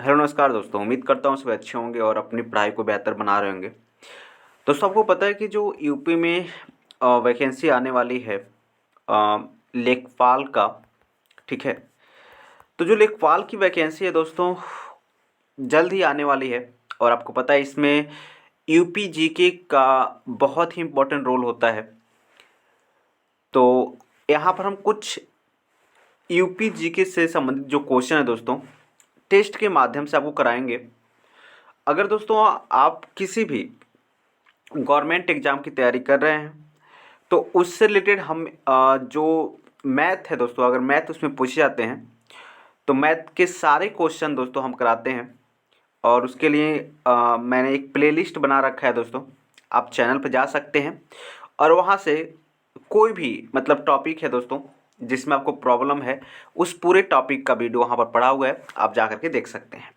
Hello नमस्कार दोस्तों, उम्मीद करता हूँ सब अच्छे होंगे और अपनी पढ़ाई को बेहतर बना रहे होंगे। दोस्तों आपको पता है कि जो यूपी में वैकेंसी आने वाली है लेखपाल का, ठीक है। तो जो लेखपाल की वैकेंसी है दोस्तों, जल्द ही आने वाली है। और आपको पता है इसमें यूपी जीके का बहुत ही इम्पोर्टेंट रोल होता है। तो यहाँ पर हम कुछ यूपी जीके से संबंधित जो क्वेश्चन है दोस्तों, टेस्ट के माध्यम से आपको कराएंगे। अगर दोस्तों आप किसी भी गवर्नमेंट एग्ज़ाम की तैयारी कर रहे हैं तो उससे रिलेटेड हम जो मैथ है दोस्तों, अगर मैथ उसमें पूछे जाते हैं तो मैथ के सारे क्वेश्चन दोस्तों हम कराते हैं। और उसके लिए मैंने एक प्लेलिस्ट बना रखा है दोस्तों, आप चैनल पर जा सकते हैं और वहाँ से कोई भी मतलब टॉपिक है दोस्तों जिसमें आपको प्रॉब्लम है, उस पूरे टॉपिक का वीडियो वहाँ पर पड़ा हुआ है, आप जा करके देख सकते हैं।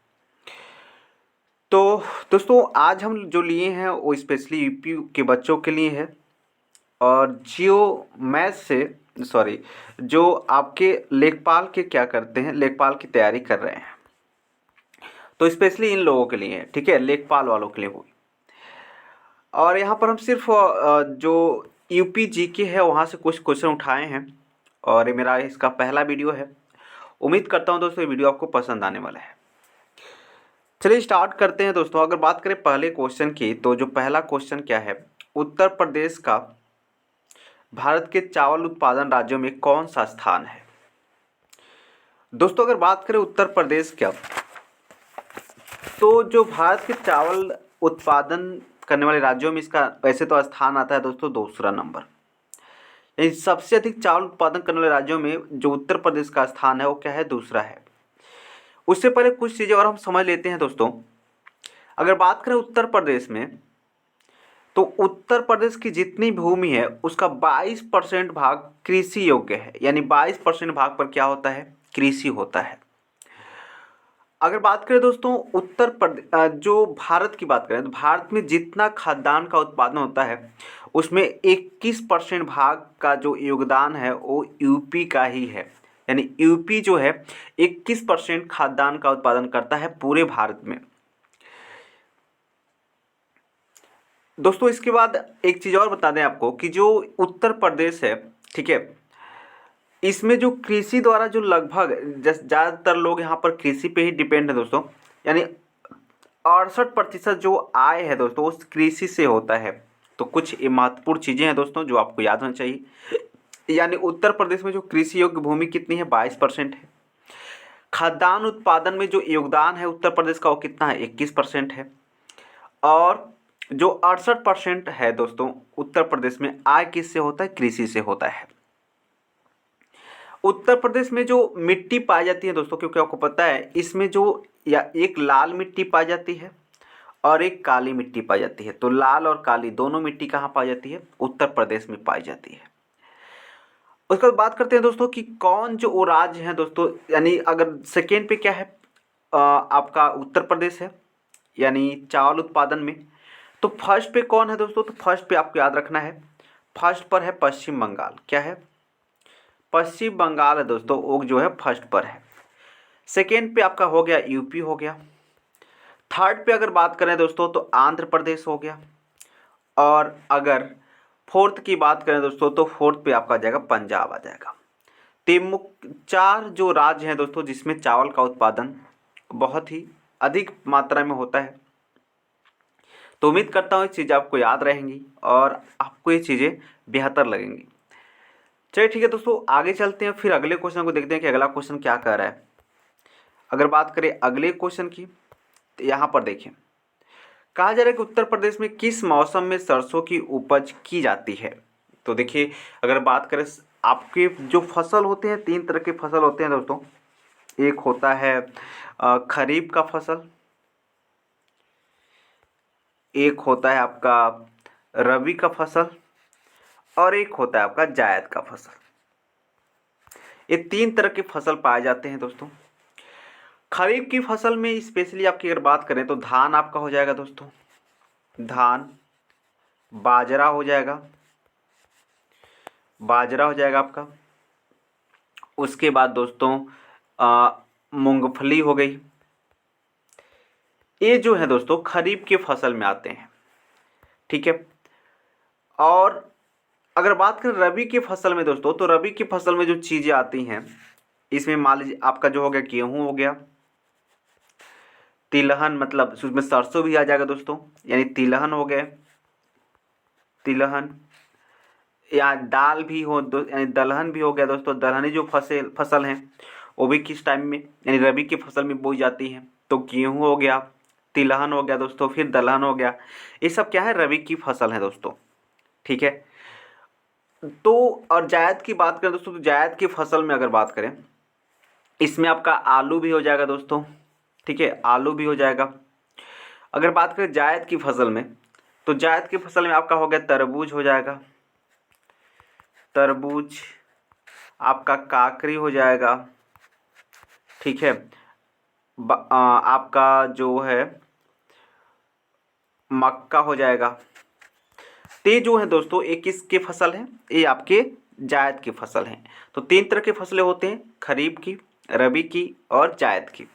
तो दोस्तों आज हम जो लिए हैं वो स्पेशली यूपी के बच्चों के लिए है। और जियो मैथ से सॉरी, जो आपके लेखपाल के क्या करते हैं, लेखपाल की तैयारी कर रहे हैं, तो स्पेशली इन लोगों के लिए है, ठीक है, लेखपाल वालों के लिए होगी। और यहाँ पर हम सिर्फ जो यूपी जीके है वहाँ से कुछ क्वेश्चन उठाए हैं और ये मेरा इसका पहला वीडियो है। उम्मीद करता हूँ दोस्तों ये वीडियो आपको पसंद आने वाला है। चलिए स्टार्ट करते हैं दोस्तों। अगर बात करें पहले क्वेश्चन की, तो जो पहला क्वेश्चन क्या है, उत्तर प्रदेश का भारत के चावल उत्पादन राज्यों में कौन सा स्थान है। दोस्तों अगर बात करें उत्तर प्रदेश का, तो जो भारत के चावल उत्पादन करने वाले राज्यों में इसका वैसे तो स्थान आता है दोस्तों दूसरा नंबर। यानी सबसे अधिक चावल उत्पादन करने वाले राज्यों में जो उत्तर प्रदेश का स्थान है वो क्या है, दूसरा है। उससे पहले कुछ चीज़ें और हम समझ लेते हैं दोस्तों। अगर बात करें उत्तर प्रदेश में, तो उत्तर प्रदेश की जितनी भूमि है उसका 22% भाग कृषि योग्य है। यानी 22% भाग पर क्या होता है, कृषि होता है। अगर बात करें दोस्तों उत्तर प्रदेश जो भारत की बात करें, तो भारत में जितना खाद्यान्न का उत्पादन होता है उसमें 21% भाग का जो योगदान है वो यूपी का ही है। यानी यूपी जो है 21% खाद्यान्न का उत्पादन करता है पूरे भारत में। दोस्तों इसके बाद एक चीज़ और बता दें आपको कि जो उत्तर प्रदेश है, ठीक है, इसमें जो कृषि द्वारा जो लगभग ज़्यादातर लोग यहाँ पर कृषि पे ही डिपेंड है दोस्तों। यानी 68% जो आय है दोस्तों उस कृषि से होता है। तो कुछ ये महत्वपूर्ण चीज़ें हैं दोस्तों जो आपको याद होनी चाहिए। यानी उत्तर प्रदेश में जो कृषि योग्य भूमि कितनी है, 22% है। खाद्यान्न उत्पादन में जो योगदान है उत्तर प्रदेश का वो कितना है, 21% है। और जो 68% है दोस्तों उत्तर प्रदेश में आय किससे होता है, कृषि से होता है। उत्तर प्रदेश में जो मिट्टी पाई जाती है दोस्तों, क्योंकि आपको पता है इसमें जो या एक लाल मिट्टी पाई जाती है और एक काली मिट्टी पाई जाती है। तो लाल और काली दोनों मिट्टी कहाँ पाई जाती है, उत्तर प्रदेश में पाई जाती है। उसके बाद बात करते हैं दोस्तों कि कौन जो वो राज्य है दोस्तों, यानी अगर सेकेंड पे क्या है, आपका उत्तर प्रदेश है यानी चावल उत्पादन में। तो फर्स्ट पे कौन है दोस्तों, तो फर्स्ट पे आपको याद रखना है, फर्स्ट पर है पश्चिम बंगाल। क्या है, पश्चिम बंगाल है दोस्तों, वो जो है फर्स्ट पर है। सेकेंड पे आपका हो गया यूपी हो गया। थर्ड पे अगर बात करें दोस्तों तो आंध्र प्रदेश हो गया। और अगर फोर्थ की बात करें दोस्तों तो फोर्थ पे आपका आ जाएगा पंजाब आ जाएगा। तो चार जो राज्य हैं दोस्तों जिसमें चावल का उत्पादन बहुत ही अधिक मात्रा में होता है। तो उम्मीद करता हूँ ये चीज़ें आपको याद रहेंगी और आपको ये चीज़ें बेहतर लगेंगी। चलिए ठीक है दोस्तों, आगे चलते हैं, फिर अगले क्वेश्चन को देखते हैं कि अगला क्वेश्चन क्या कह रहा है। अगर बात करें अगले क्वेश्चन की, तो यहाँ पर देखें, कहा जा रहा है कि उत्तर प्रदेश में किस मौसम में सरसों की उपज की जाती है। तो देखिए अगर बात करें, आपके जो फसल होते हैं, तीन तरह के फसल होते हैं दोस्तों। एक होता है खरीफ का फसल, एक होता है आपका रबी का फसल, और एक होता है आपका जायद का फसल। ये तीन तरह के फसल पाए जाते हैं दोस्तों। खरीफ की फसल में स्पेशली आपकी अगर बात करें तो धान आपका हो जाएगा दोस्तों, धान, बाजरा हो जाएगा, बाजरा हो जाएगा आपका। उसके बाद दोस्तों मूंगफली हो गई, ये जो है दोस्तों खरीफ के फसल में आते हैं, ठीक है। और अगर बात करें रबी की फसल में दोस्तों, तो रबी की फसल में जो चीज़ें आती हैं, इसमें मान लीजिए आपका जो हो गया गेहूँ हो गया, तिलहन मतलब उसमें सरसों भी आ जाएगा दोस्तों, यानी तिलहन हो गए, तिलहन या दाल भी हो यानी दलहन भी हो गया दोस्तों। दलहनी जो फसल हैं वो भी किस टाइम में यानी रबी की फसल में बोई जाती हैं। तो गेहूँ हो गया, तिलहन हो गया दोस्तों, फिर दलहन हो गया, ये सब क्या है, रबी की फसल है दोस्तों, ठीक है। तो और जायद की बात करें दोस्तों, तो जायद की फसल में अगर बात करें, इसमें आपका आलू भी हो जाएगा दोस्तों, ठीक है, आलू भी हो जाएगा। अगर बात करें जायद की फसल में, तो जायद की फसल में आपका हो गया तरबूज हो जाएगा, तरबूज, आपका काकरी हो जाएगा, ठीक है। आपका जो है मक्का हो जाएगा। तो ये जो है दोस्तों एक किसकी फसल है, ये आपके जायद की फसल है। तो 3 तरह की फसलें होते हैं, खरीफ की, रबी की और जायद की।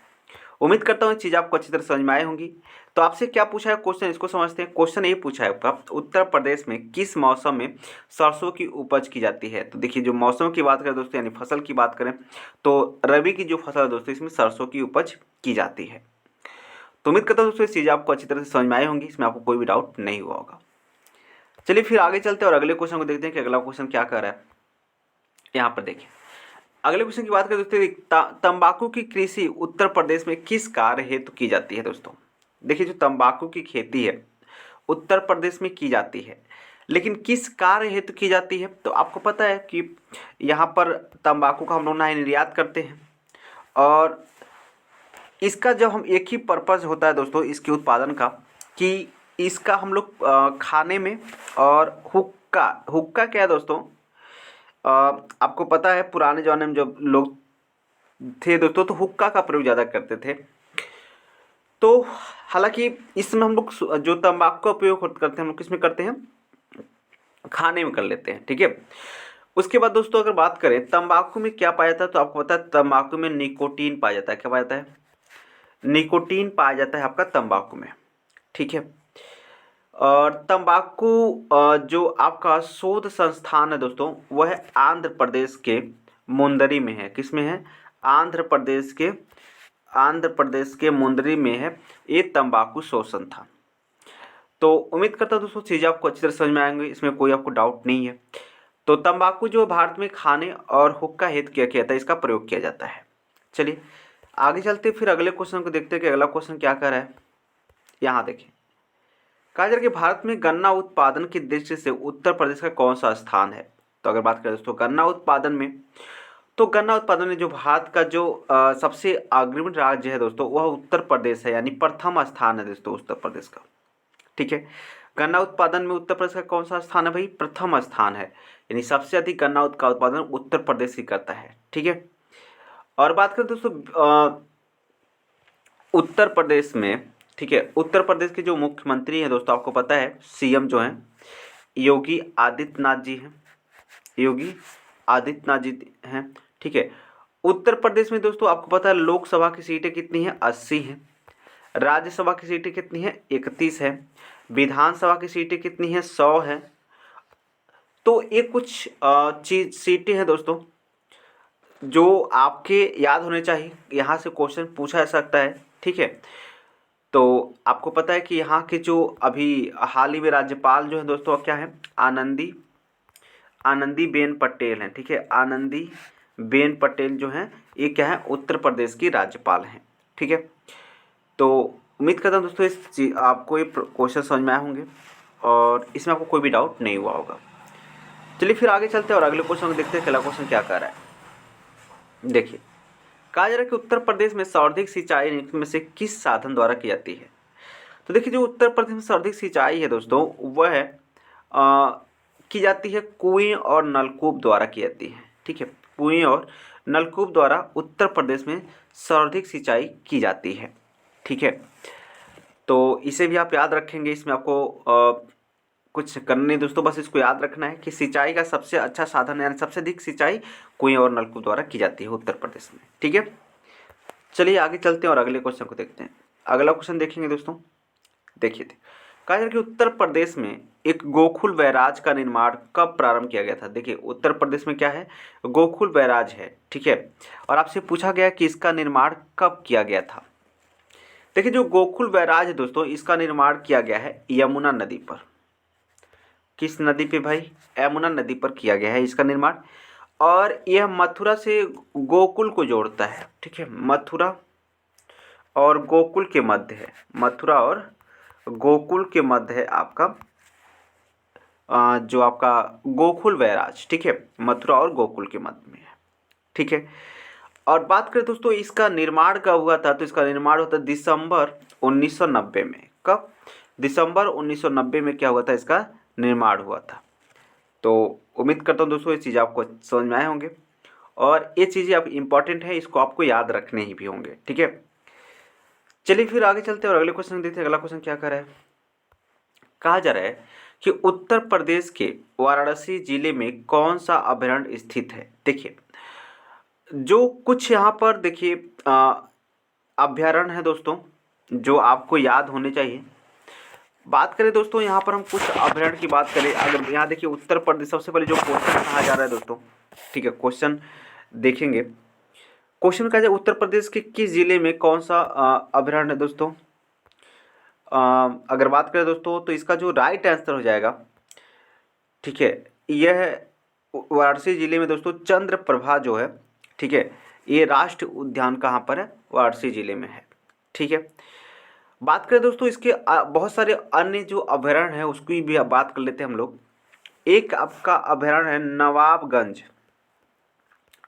उम्मीद करता हूँ ये चीज़ आपको अच्छी तरह समझ में आई होंगी। तो आपसे क्या पूछा है क्वेश्चन, इसको समझते हैं। क्वेश्चन ये पूछा है आपका, उत्तर प्रदेश में किस मौसम में सरसों की उपज की जाती है। तो देखिए जो मौसम की बात करें दोस्तों, यानी फसल की बात करें, तो रबी की जो फसल है दोस्तों, इसमें सरसों की उपज की जाती है। तो उम्मीद करता हूँ दोस्तों इस चीज़ आपको अच्छी तरह से समझ में आई होंगी, इसमें आपको कोई भी डाउट नहीं हुआ होगा। चलिए फिर आगे चलते हैं और अगले क्वेश्चन को देखते हैं कि अगला क्वेश्चन क्या कर रहा है। यहाँ पर देखिए अगले क्वेश्चन की बात करें दोस्तों, तंबाकू की कृषि उत्तर प्रदेश में किस कार्य हेतु की जाती है दोस्तों। देखिए जो तंबाकू की खेती है उत्तर प्रदेश में की जाती है, लेकिन किस कार्य हेतु की जाती है। तो आपको पता है कि यहाँ पर तंबाकू का हम लोग ना निर्यात करते हैं, और इसका जब हम एक ही पर्पज़ होता है दोस्तों इसके उत्पादन का, कि इसका हम लोग खाने में, और हुक्का, हुक्का क्या है दोस्तों, आपको पता है पुराने ज़माने में जब लोग थे दोस्तों तो हुक्का का प्रयोग ज़्यादा करते थे। तो हालांकि इसमें हम लोग जो तंबाकू का उपयोग करते हैं, हम लोग किस में करते हैं, खाने में कर लेते हैं, ठीक है। उसके बाद दोस्तों अगर बात करें तंबाकू में क्या पाया जाता है, तो आपको पता है तंबाकू में निकोटीन पाया जाता है। क्या पाया जाता है, निकोटीन पाया जाता है आपका तंबाकू में, ठीक है। और तंबाकू जो आपका शोध संस्थान है दोस्तों, वह है आंध्र प्रदेश के मुंदरी में है। किस में है, आंध्र प्रदेश के मुंदरी में है ये तंबाकू शोध संस्थान। तो उम्मीद करता हूँ दोस्तों चीज़ें आपको अच्छी तरह समझ में आएंगी, इसमें कोई आपको डाउट नहीं है। तो तंबाकू जो भारत में खाने और हुक्का हेतु क्या किया जाता है, इसका प्रयोग किया जाता है। चलिए आगे चलते फिर अगले क्वेश्चन को देखते हैं कि अगला क्वेश्चन क्या कर रहा है। यहाँ देखिए कहा जा रहा है कि भारत में गन्ना उत्पादन की दृष्टि से उत्तर प्रदेश का कौन सा स्थान है। तो अगर बात करें दोस्तों गन्ना उत्पादन में, तो गन्ना उत्पादन में जो भारत का जो सबसे अग्रणी राज्य है दोस्तों, वह उत्तर प्रदेश है, यानी प्रथम स्थान है दोस्तों उत्तर प्रदेश का, ठीक है। गन्ना उत्पादन में उत्तर प्रदेश का कौन सा स्थान है भाई, प्रथम स्थान है, यानी सबसे अधिक गन्ना का उत्पादन उत्तर प्रदेश ही करता है, ठीक है। और बात करें दोस्तों उत्तर प्रदेश में, ठीक है, उत्तर प्रदेश के जो मुख्यमंत्री हैं दोस्तों, आपको पता है सीएम जो हैं योगी आदित्यनाथ जी हैं, योगी आदित्यनाथ जी हैं, ठीक है। उत्तर प्रदेश में दोस्तों आपको पता है लोकसभा की सीटें कितनी हैं, 80 हैं। राज्यसभा की सीटें कितनी हैं, 31 है। विधानसभा की सीटें कितनी हैं, 100 है। तो ये कुछ सीटें हैं दोस्तों जो आपके याद होने चाहिए, यहाँ से क्वेश्चन पूछा जा सकता है, ठीक है। तो आपको पता है कि यहाँ के जो अभी हाल ही में राज्यपाल जो है दोस्तों क्या है, आनंदीबेन पटेल हैं, ठीक है। आनंदीबेन पटेल जो हैं ये क्या है, उत्तर प्रदेश की राज्यपाल हैं, ठीक है। तो उम्मीद करता हूँ दोस्तों इस आपको ये क्वेश्चन समझ में आए होंगे और इसमें आपको कोई भी डाउट नहीं हुआ होगा। चलिए फिर आगे चलते हैं और अगले क्वेश्चन को देखते हैं, अगला क्वेश्चन क्या कर रहा है। देखिए कहा जा रहा है कि उत्तर प्रदेश में सर्वाधिक सिंचाई निम्न में से किस साधन द्वारा की जाती है। तो देखिए जो उत्तर प्रदेश में सर्वाधिक सिंचाई है दोस्तों, वह की जाती है कुएं और नलकूप द्वारा की जाती है, ठीक है। कुएं और नलकूप द्वारा उत्तर प्रदेश में सर्वाधिक सिंचाई की जाती है, ठीक है। तो इसे भी आप याद रखेंगे, इसमें आपको कुछ करना नहीं दोस्तों, बस इसको याद रखना है कि सिंचाई का सबसे अच्छा साधन यानी सबसे अधिक सिंचाई कुएं और नलकूप द्वारा की जाती है उत्तर प्रदेश में, ठीक है। चलिए आगे चलते हैं और अगले क्वेश्चन को देखते हैं। अगला क्वेश्चन देखेंगे दोस्तों। देखिए कहा जा रहा है कि उत्तर प्रदेश में एक गोकुल बैराज का निर्माण कब प्रारंभ किया गया था। देखिए उत्तर प्रदेश में क्या है, गोकुल बैराज है, ठीक है। और आपसे पूछा गया कि इसका निर्माण कब किया गया था। देखिए जो गोकुल बैराज है दोस्तों, इसका निर्माण किया गया है यमुना नदी पर। किस नदी पे भाई, यमुना नदी पर किया गया है इसका निर्माण। और यह मथुरा से गोकुल को जोड़ता है, ठीक है। मथुरा और गोकुल के मध्य है, मथुरा और गोकुल के मध्य है आपका जो आपका गोकुल बैराज, ठीक है। मथुरा और गोकुल के मध्य में है, ठीक है। और बात करें दोस्तों इसका निर्माण कब हुआ था, तो इसका निर्माण हुआ था दिसंबर 1990 में। कब, दिसंबर 1990 में क्या हुआ था, इसका निर्माण हुआ था। तो उम्मीद करता हूँ दोस्तों ये चीज़ आपको समझ में आए होंगे, और ये चीज़ें आप इम्पॉर्टेंट है, इसको आपको याद रखने ही भी होंगे, ठीक है। चलिए फिर आगे चलते हैं और अगले क्वेश्चन देखते हैं। अगला क्वेश्चन क्या कर रहा है, कहा जा रहा है कि उत्तर प्रदेश के वाराणसी जिले में कौन सा अभयारण्य स्थित है। देखिए जो कुछ यहाँ पर देखिए अभयारण्य है दोस्तों जो आपको याद होने चाहिए। बात करें दोस्तों यहाँ पर हम कुछ अभयारण्य की बात करें, अगर यहाँ देखिए उत्तर प्रदेश, सबसे पहले जो क्वेश्चन कहा जा रहा है दोस्तों, ठीक है, क्वेश्चन देखेंगे। क्वेश्चन कहा जाए उत्तर प्रदेश के किस जिले में कौन सा अभयारण्य है दोस्तों। अगर बात करें दोस्तों तो इसका जो राइट आंसर हो जाएगा, ठीक है, यह वाराणसी जिले में दोस्तों चंद्रप्रभा जो है, ठीक है, ये राष्ट्रीय उद्यान कहाँ पर है, वाराणसी जिले में है, ठीक है। बात करें दोस्तों इसके बहुत सारे अन्य जो अभयारण्य है उसकी भी बात कर लेते हैं हम लोग। एक आपका अभयारण्य है नवाबगंज,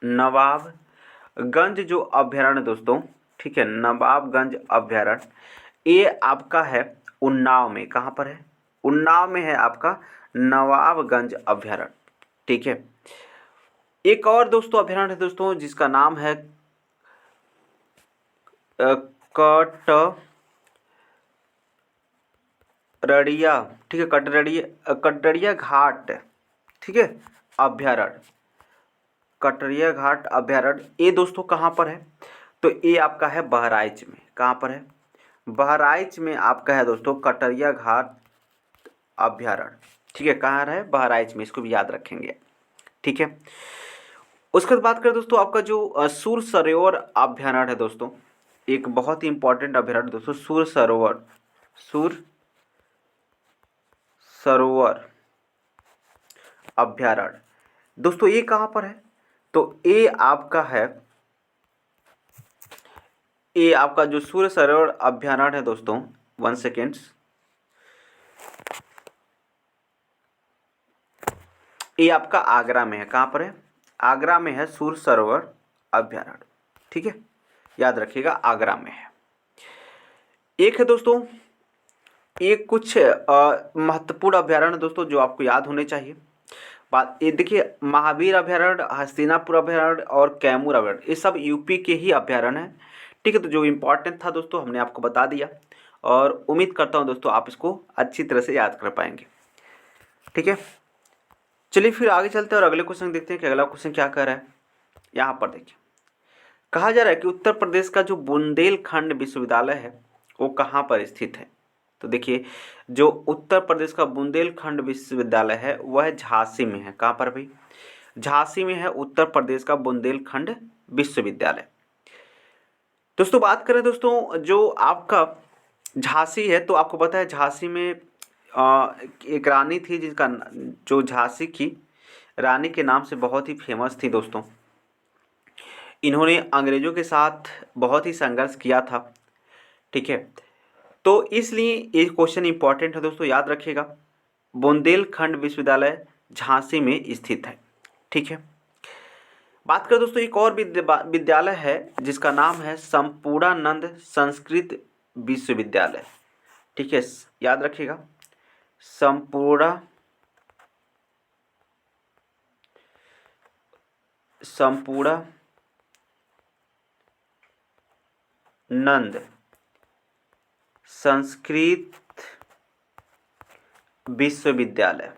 नवाबगंज जो अभयारण्य दोस्तों, ठीक है, नवाबगंज अभयारण्य, ये आपका है उन्नाव में। कहाँ पर है, उन्नाव में है आपका नवाबगंज अभयारण्य, ठीक है। एक और दोस्तों अभयारण्य है दोस्तों जिसका नाम है कटरड़िया, ठीक है, कटरड़िया घाट, ठीक है, अभयारण्य, कटरड़िया घाट अभयारण्य, ये दोस्तों कहाँ पर है, तो ये आपका है बहराइच में। कहाँ पर है, बहराइच में आपका है दोस्तों कटरड़िया घाट अभयारण्य, ठीक है, कहाँ है, बहराइच में, इसको भी याद रखेंगे, ठीक है। उसके बाद बात करें दोस्तों आपका जो सुर सरोवर अभयारण्य है दोस्तों, एक बहुत ही इंपॉर्टेंट अभयारण्य दोस्तों, सुर सरोवर अभयारण्य दोस्तों, ये कहाँ पर है, तो ये आपका है, ये आपका जो सुर सरोवर अभयारण्य है दोस्तों, 1 सेकेंड, ये आपका आगरा में है। कहाँ पर है, आगरा में है सुर सरोवर अभयारण्य, ठीक है, याद रखिएगा आगरा में है। एक है दोस्तों, ये कुछ महत्वपूर्ण अभयारण्य दोस्तों जो आपको याद होने चाहिए। बात ये देखिए, महावीर अभयारण्य, हस्तिनापुर अभयारण्य और कैमूर अभयारण्य, ये सब यूपी के ही अभयारण्य हैं, ठीक है। तो जो इम्पोर्टेंट था दोस्तों हमने आपको बता दिया, और उम्मीद करता हूँ दोस्तों आप इसको अच्छी तरह से याद कर पाएंगे, ठीक है। चलिए फिर आगे चलते हैं और अगले क्वेश्चन देखते हैं कि अगला क्वेश्चन क्या कह रहा है। यहाँ पर देखिए कहा जा रहा है कि उत्तर प्रदेश का जो बुंदेलखंड विश्वविद्यालय है वो कहाँ पर स्थित है। तो देखिए जो उत्तर प्रदेश का बुंदेलखंड विश्वविद्यालय है वह झांसी में है। कहाँ पर भाई, झांसी में है उत्तर प्रदेश का बुंदेलखंड विश्वविद्यालय। दोस्तों बात करें दोस्तों जो आपका झांसी है, तो आपको पता है झांसी में एक रानी थी जिसका जो झांसी की रानी के नाम से बहुत ही फेमस थी दोस्तों। इन्होंने अंग्रेज़ों के साथ बहुत ही संघर्ष किया था, ठीक है। तो इसलिए ये क्वेश्चन इंपॉर्टेंट है दोस्तों, याद रखिएगा। बुंदेलखंड विश्वविद्यालय झांसी में स्थित है, ठीक है। बात करें दोस्तों एक और विद्यालय है जिसका नाम है संपूर्णानंद संस्कृत विश्वविद्यालय, ठीक है, याद रखिएगा संपूर्णानंद संस्कृत विश्वविद्यालय,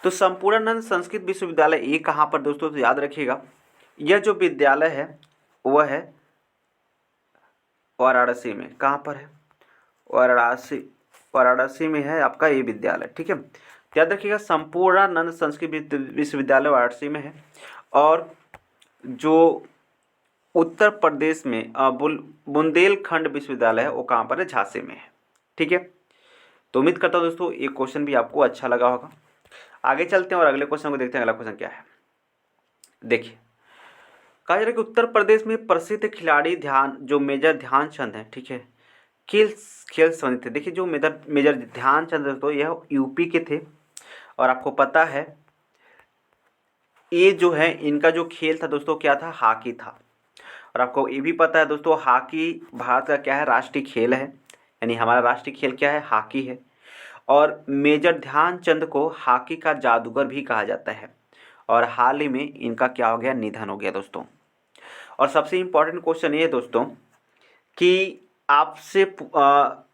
तो संपूर्णानंद संस्कृत विश्वविद्यालय ये कहाँ पर दोस्तों, तो याद रखिएगा यह जो विद्यालय है वह है वाराणसी में। कहाँ पर है? वाराणसी में है आपका ये विद्यालय, ठीक है। याद रखिएगा संपूर्णानंद संस्कृत विश्वविद्यालय वाराणसी में है। और जो उत्तर प्रदेश में बुंदेलखंड विश्वविद्यालय है वो कहाँ पर है? झांसी में है, ठीक है। तो उम्मीद करता हूँ दोस्तों ये क्वेश्चन भी आपको अच्छा लगा होगा। आगे चलते हैं और अगले क्वेश्चन को देखते हैं। अगला क्वेश्चन क्या है, देखिए कहा जा रहा है कि उत्तर प्रदेश में प्रसिद्ध खिलाड़ी मेजर ध्यानचंद हैं, ठीक है, खेल संबंधित थे। देखिए जो मेजर ध्यानचंद दोस्तों यह यूपी के थे और आपको पता है ये जो है इनका जो खेल था दोस्तों क्या था? हॉकी था। और आपको ये भी पता है दोस्तों हॉकी भारत का क्या है? राष्ट्रीय खेल है, यानी हमारा राष्ट्रीय खेल क्या है? हॉकी है। और मेजर ध्यानचंद को हॉकी का जादूगर भी कहा जाता है। और हाल ही में इनका क्या हो गया? निधन हो गया दोस्तों। और सबसे इम्पोर्टेंट क्वेश्चन ये है दोस्तों कि आपसे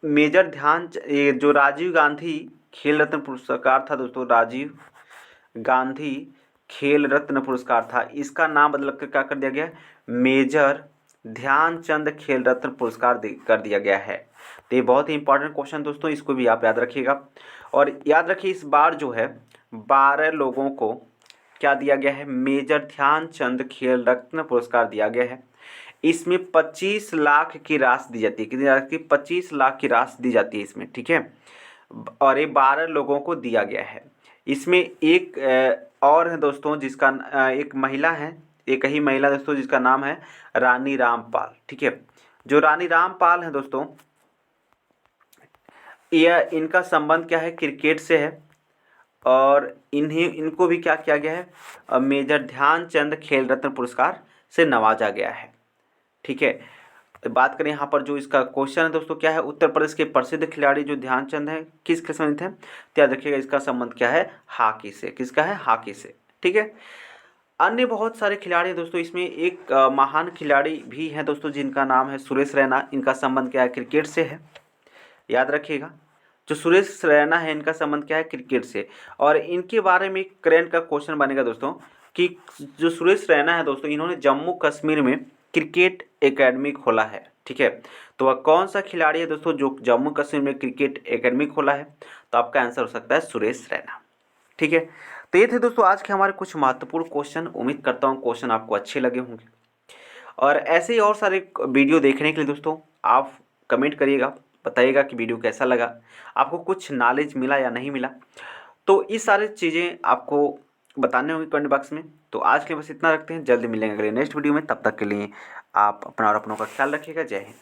मेजर ये जो राजीव गांधी खेल रत्न पुरस्कार था दोस्तों, राजीव गांधी खेल रत्न पुरस्कार था, इसका नाम बदल कर क्या कर दिया गया? मेजर ध्यानचंद खेल रत्न पुरस्कार कर दिया गया है। तो ये बहुत ही इंपॉर्टेंट क्वेश्चन दोस्तों, इसको भी आप याद रखिएगा। और याद रखिए इस बार जो है 12 लोगों को क्या दिया गया है? मेजर ध्यानचंद खेल रत्न पुरस्कार दिया गया है। इसमें 25 लाख की राशि दी जाती है। कितनी राशि? 25 लाख की राशि दी जाती है इसमें, ठीक है। और ये 12 लोगों को दिया गया है। इसमें एक और है दोस्तों जिसका एक महिला है, एक ही महिला दोस्तों जिसका नाम है रानी रामपाल, ठीक है। जो रानी रामपाल है दोस्तों यह इनका संबंध क्या है? क्रिकेट से है। और इनको भी क्या किया गया है? मेजर ध्यानचंद खेल रत्न पुरस्कार से नवाजा गया है, ठीक है। तो बात करें यहाँ पर जो इसका क्वेश्चन है दोस्तों क्या है? उत्तर प्रदेश के प्रसिद्ध खिलाड़ी जो ध्यानचंद है किसके संबंधित है? तो याद रखिएगा इसका संबंध क्या है? हॉकी से। किसका है? हॉकी से, ठीक है। अन्य बहुत सारे खिलाड़ी हैं दोस्तों, इसमें एक महान खिलाड़ी भी हैं दोस्तों जिनका नाम है सुरेश रैना। इनका संबंध क्या है? क्रिकेट से है, याद रखिएगा। जो सुरेश रैना है इनका संबंध क्या है? क्रिकेट से। और इनके बारे में करंट का क्वेश्चन बनेगा दोस्तों कि जो सुरेश रैना है दोस्तों इन्होंने जम्मू कश्मीर में क्रिकेट एकेडमी खोला है, ठीक है। तो वह कौन सा खिलाड़ी है दोस्तों जो जम्मू कश्मीर में क्रिकेट एकेडमी खोला है? तो आपका आंसर हो सकता है सुरेश रैना, ठीक है। तो ये थे दोस्तों आज के हमारे कुछ महत्वपूर्ण क्वेश्चन। उम्मीद करता हूँ क्वेश्चन आपको अच्छे लगे होंगे। और ऐसे ही और सारे वीडियो देखने के लिए दोस्तों आप कमेंट करिएगा, बताइएगा कि वीडियो कैसा लगा, आपको कुछ नॉलेज मिला या नहीं मिला। तो ये सारी चीज़ें आपको बताने होंगे कमेंट बॉक्स में। तो आज के लिए बस इतना रखते हैं, जल्दी मिलेंगे अगले नेक्स्ट वीडियो में। तब तक के लिए आप अपना और अपनों का ख्याल रखिएगा। जय हिंद।